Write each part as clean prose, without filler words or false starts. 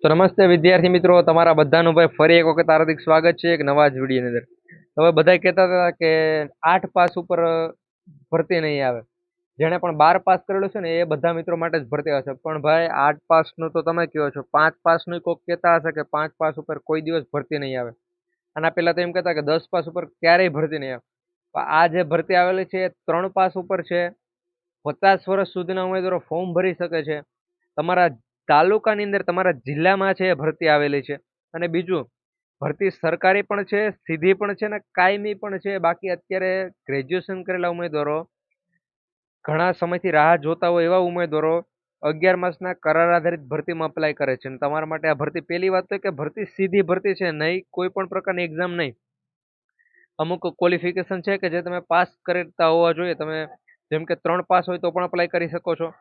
તો નમસ્તે વિદ્યાર્થી મિત્રો, તમારા બધાનું ભાઈ ફરી એક વખત હાર્દિક સ્વાગત છે એક નવા જ વિડીયોની અંદર. હવે બધા કહેતા હતા કે 8 પાસ ઉપર ભરતી નહીં આવે. જેણે પણ 12 પાસ કરેલું છે ને એ બધા મિત્રો માટે જ ભરતી હશે. પણ ભાઈ 8 પાસનું તો તમે કહો છો, 5 પાસનું કોઈક કહેતા હશે કે 5 પાસ ઉપર કોઈ દિવસ ભરતી નહીં આવે. આના પહેલા તો એમ કહેતા કે 10 પાસ ઉપર ક્યારેય ભરતી નહીં આવે. પણ આ જે ભરતી આવેલી છે એ 3 પાસ ઉપર છે. 50 વર્ષ સુધીના ઉમેદવારો ફોર્મ ભરી શકે છે. તમારા તાલુકાની અંદર, તમારા જિલ્લામાં છે એ ભરતી આવેલી છે. અને બીજું, ભરતી સરકારી પણ છે, સીધી પણ છે ને કાયમી પણ છે. બાકી અત્યારે ગ્રેજ્યુએશન કરેલા ઉમેદવારો ઘણા સમયથી રાહ જોતા હોય એવા ઉમેદવારો 11 માસના કરાર આધારિત ભરતીમાં અપ્લાય કરે છે. અને તમારા માટે આ ભરતી, પહેલી વાત તો કે ભરતી સીધી ભરતી છે, નહીં કોઈ પણ પ્રકારની એક્ઝામ નહીં. અમુક ક્વોલિફિકેશન છે કે જે તમે પાસ કરતા હોવા જોઈએ. તમે જેમ કે 3 પાસ હોય તો પણ અપ્લાય કરી શકો છો.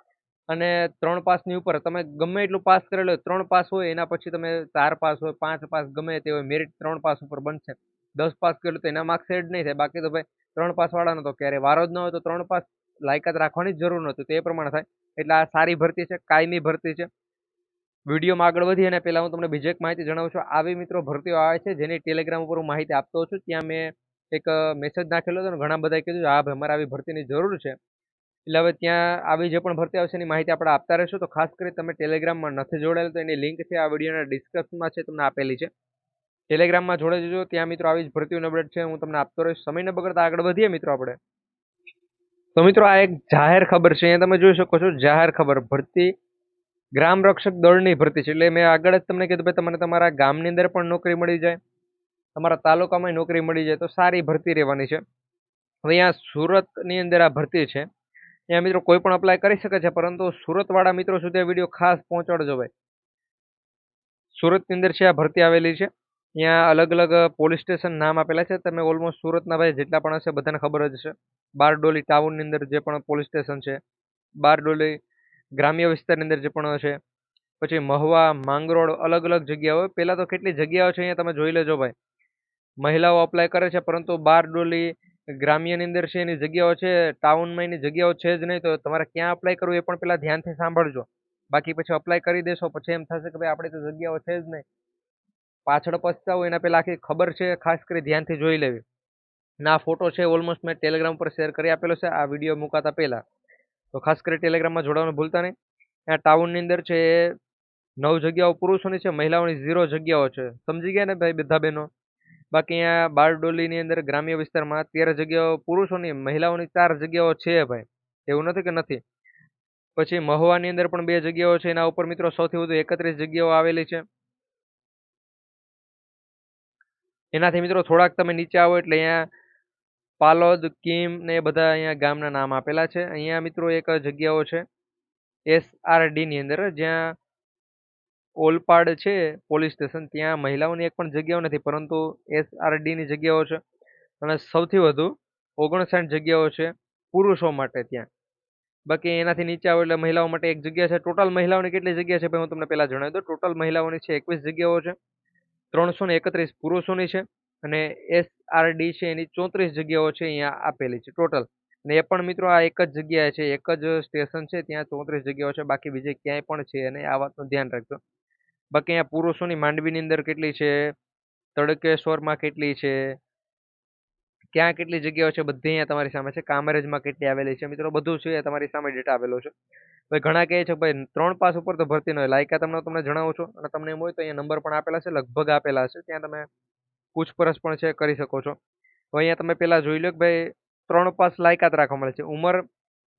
અને 3 પાસની ઉપર તમે ગમે એટલું પાસ કરેલું હોય, 3 પાસ હોય એના પછી તમે 4 પાસ હોય, 5 પાસ ગમે તે હોય, મેરિટ 3 પાસ ઉપર બનશે. 10 પાસ કરેલું તો એના માર્ક્સ એડ નહીં થાય. બાકી તો ભાઈ 3 પાસ વાળાનો તો ક્યારે વારો જ ન હોય, તો 3 પાસ લાયકાત રાખવાની જ જરૂર નહોતી. તે પ્રમાણે થાય. એટલે આ સારી ભરતી છે, કાયમી ભરતી છે. વિડીયોમાં આગળ વધી અને પહેલા હું તમને બીજી એક માહિતી જણાવું છું. આવી મિત્રો ભરતીઓ આવે છે જેની ટેલિગ્રામ ઉપર હું માહિતી આપતો છું. ત્યાં મેં એક મેસેજ નાખેલો હતો અને ઘણા બધાએ કીધું હા ભાઈ અમારે આવી ભરતીની જરૂર છે. એટલે હવે ત્યાં આવી જે પણ ભરતી આવશે એની માહિતી આપણે આપતા રહીશું. તો ખાસ કરી તમે ટેલિગ્રામમાં નથી જોડાયેલ તો એની લિંક છે આ વિડીયોના ડિસ્ક્રિપ્શનમાં છે, તમને આપેલી છે. ટેલિગ્રામમાં જોડાઈ જજો. ત્યાં મિત્રો આવી જ ભરતીઓનો અપડેટ છે હું તમને આપતો રહીશ. સમય ન બગડતા આગળ વધીએ મિત્રો આપણે. તો મિત્રો આ એક જાહેર ખબર છે, અહીંયા તમે જોઈ શકો છો. જાહેર ખબર, ભરતી ગ્રામ રક્ષક દળની ભરતી છે. એટલે મેં આગળ જ તમને કીધું ભાઈ તમને તમારા ગામની અંદર પણ નોકરી મળી જાય, તમારા તાલુકામાં નોકરી મળી જાય તો સારી ભરતી રહેવાની છે. હવે અહીંયા સુરતની અંદર આ ભરતી છે. અહીંયા મિત્રો કોઈ પણ અપ્લાય કરી શકે છે, પરંતુ સુરતવાળા મિત્રો સુધી આ વિડીયો ખાસ પહોંચાડજો ભાઈ. સુરતની અંદર છે આ ભરતી આવેલી છે. અહીંયા અલગ અલગ પોલીસ સ્ટેશન નામ આપેલા છે. તમે ઓલમોસ્ટ સુરતના ભાઈ જેટલા પણ હશે બધાને ખબર જ છે. બારડોલી ટાઉનની અંદર જે પણ પોલીસ સ્ટેશન છે, બારડોલી ગ્રામ્ય વિસ્તારની અંદર જે પણ છે, પછી મહુવા, માંગરોળ, અલગ અલગ જગ્યાઓ. પહેલા તો કેટલી જગ્યાઓ છે અહીંયા તમે જોઈ લેજો ભાઈ. મહિલાઓ અપ્લાય કરે છે, પરંતુ બારડોલી ગ્રામ્યની અંદર છે એની જગ્યાઓ છે, ટાઉનમાં એની જગ્યાઓ છે જ નહીં. તો તમારે ક્યાં અપ્લાય કરવું એ પણ પહેલા ધ્યાનથી સાંભળજો. બાકી પછી અપ્લાય કરી દેશો પછી એમ થશે કે ભાઈ આપણી તો જગ્યાઓ છે જ નહીં, પાછળ પછતાવો. એના પહેલા આખી ખબર છે, ખાસ કરી ધ્યાનથી જોઈ લેવી. ના ફોટો છે ઓલમોસ્ટ મેં ટેલિગ્રામ પર શેર કરી આપેલો છે આ વિડીયો મુકાતા પહેલા. તો ખાસ કરી ટેલિગ્રામમાં જોડાવાનું ભૂલતા નહીં. આ ટાઉનની અંદર છે 9 જગ્યાઓ પુરુષોની છે, મહિલાઓની 0 જગ્યાઓ છે. સમજી ગયા ને ભાઈ બધા બહેનો? બાકી અહીંયા બારડોલીની અંદર ગ્રામ્ય વિસ્તારમાં 13 જગ્યાઓ પુરુષોની, મહિલાઓની 4 જગ્યાઓ છે ભાઈ. એવું નથી કે નથી. પછી મહુવાની અંદર પણ 2 જગ્યાઓ છે. એના ઉપર મિત્રો સૌથી વધુ 31 જગ્યાઓ આવેલી છે. એનાથી મિત્રો થોડાક તમે નીચે આવો એટલે અહીંયા પાલોદ, કીમ ને એ બધા અહીંયા ગામના નામ આપેલા છે. અહીંયા મિત્રો એક જગ્યાઓ છે SRD ની અંદર, જ્યાં ઓલપાડ છે પોલીસ સ્ટેશન, ત્યાં મહિલાઓની એક પણ જગ્યાઓ નથી, પરંતુ SRD ની જગ્યાઓ છે. અને સૌથી વધુ 59 જગ્યાઓ છે પુરુષો માટે ત્યાં. બાકી એનાથી નીચે આવો એટલે મહિલાઓ માટે એક જગ્યા છે. ટોટલ મહિલાઓની કેટલી જગ્યા છે ભાઈ હું તમને પહેલા જણાવી દઉં. ટોટલ મહિલાઓની છે 21 જગ્યાઓ છે, 331 પુરુષોની છે. અને SRD છે એની 34 જગ્યાઓ છે અહીંયા આપેલી છે ટોટલ. ને એ પણ મિત્રો આ એક જ જગ્યાએ છે, એક જ સ્ટેશન છે, ત્યાં 34 જગ્યાઓ છે. બાકી બીજે ક્યાંય પણ છે અને આ વાતનું ધ્યાન રાખજો. બાકી અહીંયા પુરુષોની માંડવીની અંદર કેટલી છે, તડકેશ્વરમાં કેટલી છે, ક્યાં કેટલી જગ્યાઓ છે, બધી અહીંયા તમારી સામે છે. કામરેજમાં કેટલી આવેલી છે મિત્રો, બધું છે તમારી સામે ડેટા આવેલો છે. ભાઈ ઘણા કહે છે ભાઈ 3 પાસ ઉપર તો ભરતી ન હોય. લાયકાત તમને જણાવું છું, અને તમને એમ હોય તો અહીંયા નંબર પણ આપેલા છે, લગભગ આપેલા છે. ત્યાં તમે પૂછપરછ પણ છે કરી શકો છો. તો અહીંયા તમે પહેલા જોઈ લો કે ભાઈ 3 પાસ લાયકાત રાખવા મળે છે. ઉંમર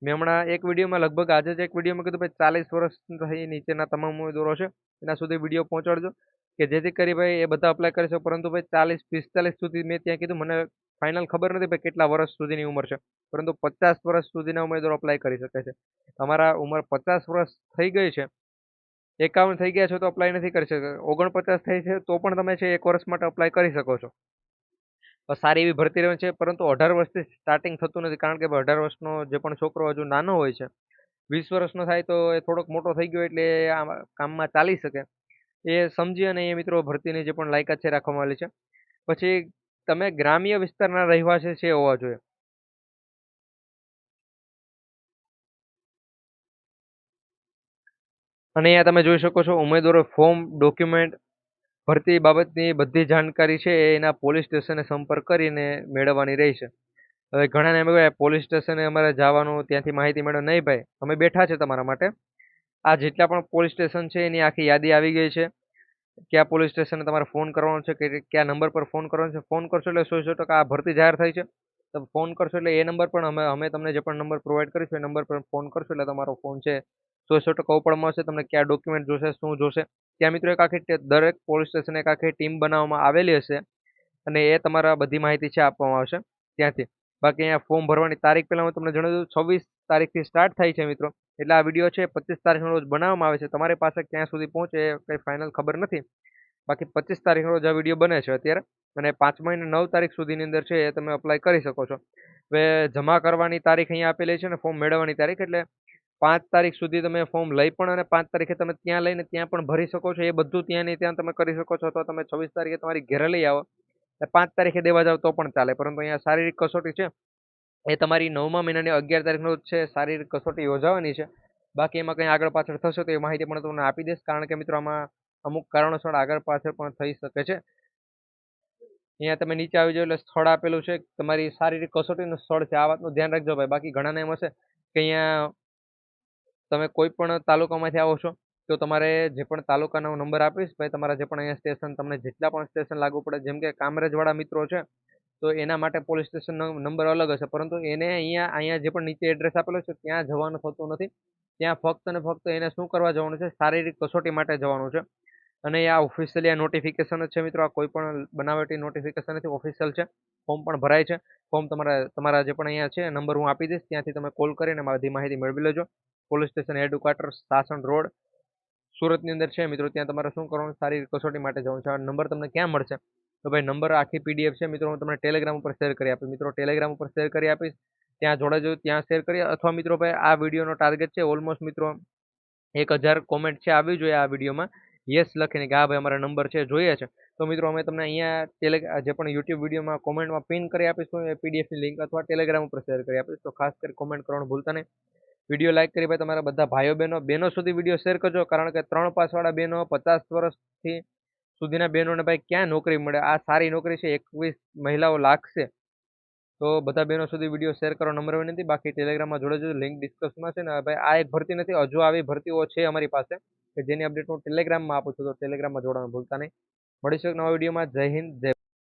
મેં હમણાં એક વિડીયોમાં, લગભગ આજે જ એક વિડીયોમાં કીધું ભાઈ 40 વર્ષથી નીચેના તમામ ઉમેદવારો છે એના સુધી વિડીયો પહોંચાડજો, કે જેથી કરી ભાઈ એ બધા અપ્લાય કરી શકો. પરંતુ ભાઈ 40-45 સુધી મેં ત્યાં કીધું, મને ફાઇનલ ખબર નથી ભાઈ કેટલા વર્ષ સુધીની ઉંમર છે, પરંતુ 50 વર્ષ સુધીના ઉમેદવારો અપ્લાય કરી શકે છે. તમારા ઉંમર 50 વર્ષ થઈ ગઈ છે, 51 થઈ ગયા છો તો અપ્લાય નથી કરી શકતા, 49 થઈ છે તો પણ તમે છે 1 વર્ષ માટે અપ્લાય કરી શકો છો. સારી એવી ભરતી રહે છે. પરંતુ 18 વર્ષથી સ્ટાર્ટિંગ થતું નથી, કારણ કે 18 વર્ષનો જે પણ છોકરો હજુ નાનો હોય છે, 20 વર્ષનો થાય તો એ થોડોક મોટો થઈ ગયો એટલે કામમાં ચાલી શકે. એ સમજી અને એ મિત્રો ભરતીની જે પણ લાયકાત છે રાખવામાં આવેલી છે. પછી તમે ગ્રામ્ય વિસ્તારના રહેવાસી છે હોવા જોઈએ. અને અહીંયા તમે જોઈ શકો છો ઉમેદવારો ફોર્મ ડોક્યુમેન્ટ ભરતી બાબતની બધી જાણકારી છે એ એના પોલીસ સ્ટેશને સંપર્ક કરીને મેળવવાની રહેશે. હવે ઘણાને એમ કહેવાય પોલીસ સ્ટેશને અમારે જવાનું ત્યાંથી માહિતી મેળવો. નહીં ભાઈ, અમે બેઠા છે તમારા માટે. આ જેટલા પણ પોલીસ સ્ટેશન છે એની આખી યાદી આવી ગઈ છે. કયા પોલીસ સ્ટેશને તમારે ફોન કરવાનો છે કે કયા નંબર પર ફોન કરવાનો છે. ફોન કરશો એટલે 100% આ ભરતી જાહેર થઈ છે. તમે ફોન કરશો એટલે એ નંબર પણ અમે તમને જે પણ નંબર પ્રોવાઈડ કરીશું એ નંબર પર ફોન કરશો એટલે તમારો ફોન છે 100% ઉપડમાં હશે. તમને કયા ડોક્યુમેન્ટ જોશે, શું જોશે, ત્યાં મિત્રો એક આખી દરેક પોલીસ સ્ટેશન એક આખી ટીમ બનાવવામાં આવેલી હશે અને એ તમારા બધી માહિતી છે આપવામાં આવશે ત્યાંથી. બાકી અહીંયા ફોર્મ ભરવાની તારીખ પહેલા હું તમને જણાવી દઉં, 26 તારીખથી સ્ટાર્ટ થાય છે મિત્રો. એટલે આ વિડીયો છે 25 તારીખના રોજ બનાવવામાં આવે છે. તમારી પાસે ક્યાં સુધી પહોંચે એ કંઈ ફાઇનલ ખબર નથી. બાકી 25 તારીખના રોજ આ વિડીયો બને છે અત્યારે, અને 5મા અને 9 તારીખ સુધીની અંદર છે એ તમે અપ્લાય કરી શકો છો. હવે જમા કરવાની તારીખ અહીંયા આપેલી છે ને ફોર્મ મેળવવાની તારીખ, એટલે 5 તારીખ સુધી તમે ફોર્મ લઈ પણ અને 5 તારીખે તમે ત્યાં લઈને ત્યાં પણ ભરી શકો છો. એ બધું ત્યાં ને ત્યાં તમે કરી શકો છો. તો તમે 26 તારીખે તમારી ઘરે લઈ આવો, 5 તારીખે દેવા જાવ તો પણ ચાલે. પરંતુ અહીંયા શારીરિક કસોટી છે એ તમારી 9મા મહિનાની 11 તારીખનો છે શારીરિક કસોટી યોજાવાની છે. બાકી એમાં કંઈ આગળ પાછળ થશે તો એ માહિતી પણ તમને આપી દઈશ, કારણ કે મિત્રો આમાં અમુક કારણોસર આગળ પાછળ પણ થઈ શકે છે. અહીંયા તમે નીચે આવી જાવ એટલે સ્થળ આપેલું છે, તમારી શારીરિક કસોટીનું સ્થળ છે. આ વાતનું ધ્યાન રાખજો ભાઈ. બાકી ઘણાને એમ હશે કે અહીંયા તમે કોઈ પણ તાલુકામાંથી આવો છો તો તમારે જે પણ તાલુકાનો નંબર આપીશ ભાઈ, તમારા જે પણ અહીંયા સ્ટેશન તમને જેટલા પણ સ્ટેશન લાગુ પડે, જેમ કે કામરેજવાળા મિત્રો છે તો એના માટે પોલીસ સ્ટેશન નંબર અલગ હશે, પરંતુ એને અહીંયા જે પણ નીચે એડ્રેસ આપેલું છે ત્યાં જવાનું થતું નથી. ત્યાં ફક્ત ને ફક્ત એને શું કરવા જવાનું છે, શારીરિક કસોટી માટે જવાનું છે. અને આ ઓફિશિયલી આ નોટિફિકેશન જ છે મિત્રો. આ કોઈ પણ બનાવટી નોટિફિકેશન નથી, ઓફિશિયલ છે. ફોર્મ પણ ભરાય છે. ફોર્મ તમારા જે પણ અહીંયા છે નંબર હું આપી દઈશ, ત્યાંથી તમે કોલ કરીને બધી માહિતી મેળવી લેજો. Police station headquarter Sasan road સુરતની અંદર છે મિત્રો. ત્યાં તમારે શું કરવાનું, શારીરિક કસોટી માટે જવાનું છે. આ નંબર તમને ક્યાં મળશે તો ભાઈ, નંબર આખી પીડીએફ છે મિત્રો, હું તમને ટેલિગ્રામ ઉપર શેર કરી આપીશ. મિત્રો ટેલિગ્રામ ઉપર શેર કરી આપીશ, ત્યાં જોડાજો, ત્યાં શેર કરી. અથવા મિત્રો ભાઈ આ વિડીયોનો ટાર્ગેટ છે ઓલમોસ્ટ મિત્રો 1000 કોમેન્ટ છે આવવી જોઈએ આ વિડીયોમાં, યસ લખીને કે હા ભાઈ અમારા નંબર છે જોઈએ છે. તો મિત્રો અમે તમને અહીંયા જે પણ યુટ્યુબ વિડીયોમાં કોમેન્ટમાં પિન કરી આપીશું એ પીડીએફની લિંક, અથવા ટેલિગ્રામ ઉપર શેર કરી આપીશ. તો ખાસ કરી કોમેન્ટ કરવાનું ભૂલતા નહીં. વિડીયો લાઈક કરી ભાઈ તમારા બધા ભાઈઓ બહેનો સુધી વિડીયો શેર કરજો, કારણ કે 3 પાસવાળા બહેનો 50 વર્ષથી સુધીના બહેનોને ભાઈ ક્યાં નોકરી મળે. આ સારી નોકરી છે, 21 મહિલાઓ લાગશે. તો બધા બહેનો સુધી વિડીયો શેર કરો નંબર વિનંતી. બાકી ટેલિગ્રામમાં જોડેજો, લિંક ડિસ્ક્રિપ્શનમાં છે ને ભાઈ. આ એક ભરતી નથી, હજુ આવી ભરતીઓ છે અમારી પાસે કે જેની અપડેટ હું ટેલિગ્રામમાં આપું છું. તો ટેલિગ્રામમાં જોડવાનું ભૂલતા નહીં. મળીશું એક નવા વિડીયોમાં. જય હિન્દ, જય